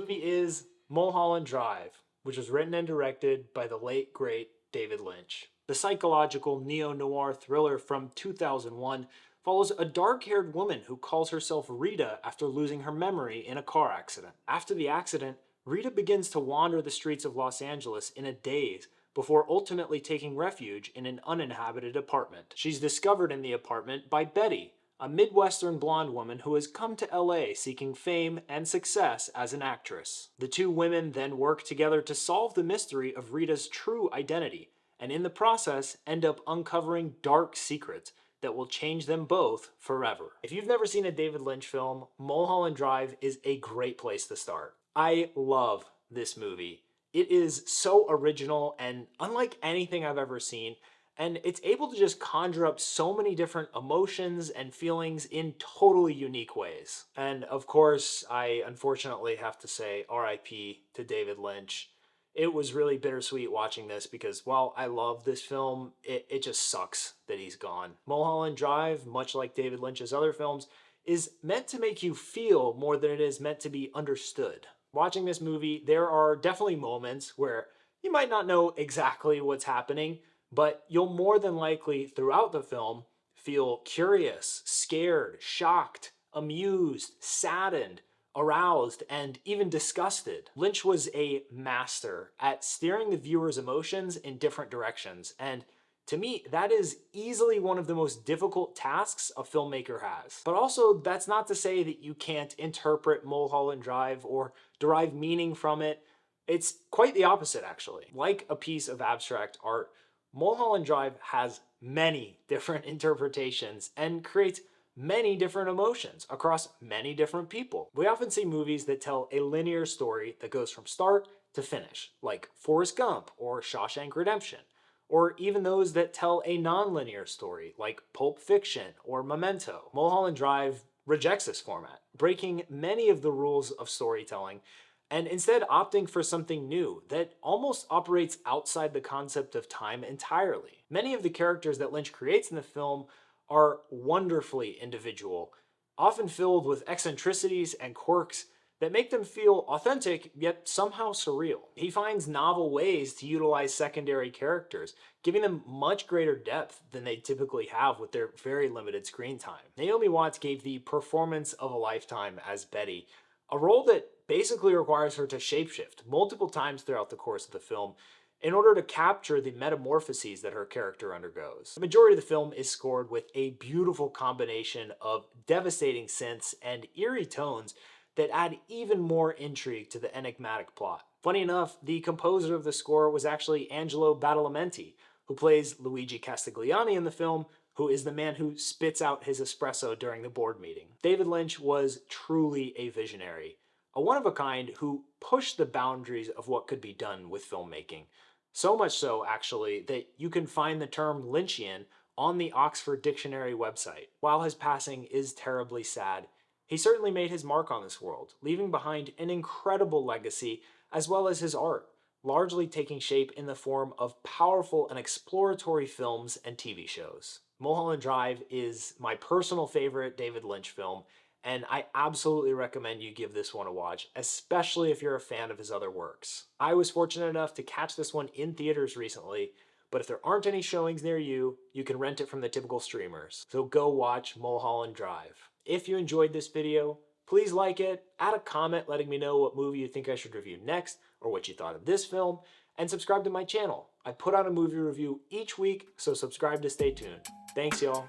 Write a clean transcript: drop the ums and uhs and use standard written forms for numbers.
movie is Mulholland Drive, which was written and directed by the late, great David Lynch. The psychological neo-noir thriller from 2001 follows a dark-haired woman who calls herself Rita after losing her memory in a car accident. After the accident, Rita begins to wander the streets of Los Angeles in a daze before ultimately taking refuge in an uninhabited apartment. She's discovered in the apartment by Betty, a Midwestern blonde woman who has come to LA seeking fame and success as an actress. The two women then work together to solve the mystery of Rita's true identity, and in the process end up uncovering dark secrets that will change them both forever. If you've never seen a David Lynch film, Mulholland Drive is a great place to start. I love this movie. It is so original and unlike anything I've ever seen, and it's able to just conjure up so many different emotions and feelings in totally unique ways. And of course, I unfortunately have to say RIP to David Lynch. It was really bittersweet watching this because while I love this film, it just sucks that he's gone. Mulholland Drive, much like David Lynch's other films, is meant to make you feel more than it is meant to be understood. Watching this movie, there are definitely moments where you might not know exactly what's happening, but you'll more than likely throughout the film feel curious, scared, shocked, amused, saddened, aroused, and even disgusted. Lynch was a master at steering the viewer's emotions in different directions, and to me, that is easily one of the most difficult tasks a filmmaker has. But also, that's not to say that you can't interpret Mulholland Drive or derive meaning from it. It's quite the opposite, actually. Like a piece of abstract art, Mulholland Drive has many different interpretations and creates many different emotions across many different people. We often see movies that tell a linear story that goes from start to finish, like Forrest Gump or Shawshank Redemption, or even those that tell a non-linear story, like Pulp Fiction or Memento. Mulholland Drive rejects this format, breaking many of the rules of storytelling and instead opting for something new that almost operates outside the concept of time entirely. Many of the characters that Lynch creates in the film are wonderfully individual, often filled with eccentricities and quirks that make them feel authentic yet somehow surreal. He finds novel ways to utilize secondary characters, giving them much greater depth than they typically have with their very limited screen time. Naomi Watts gave the performance of a lifetime as Betty, a role that basically requires her to shapeshift multiple times throughout the course of the film in order to capture the metamorphoses that her character undergoes. The majority of the film is scored with a beautiful combination of devastating synths and eerie tones that add even more intrigue to the enigmatic plot. Funny enough, the composer of the score was actually Angelo Badalamenti, who plays Luigi Castiglione in the film, who is the man who spits out his espresso during the board meeting. David Lynch was truly a visionary, a one-of-a-kind who pushed the boundaries of what could be done with filmmaking. So much so, actually, that you can find the term Lynchian on the Oxford Dictionary website. While his passing is terribly sad, he certainly made his mark on this world, leaving behind an incredible legacy as well as his art, largely taking shape in the form of powerful and exploratory films and TV shows. Mulholland Drive is my personal favorite David Lynch film, and I absolutely recommend you give this one a watch, especially if you're a fan of his other works. I was fortunate enough to catch this one in theaters recently, but if there aren't any showings near you, you can rent it from the typical streamers. So go watch Mulholland Drive. If you enjoyed this video, please like it, add a comment letting me know what movie you think I should review next, or what you thought of this film, and subscribe to my channel. I put out a movie review each week, so subscribe to stay tuned. Thanks, y'all.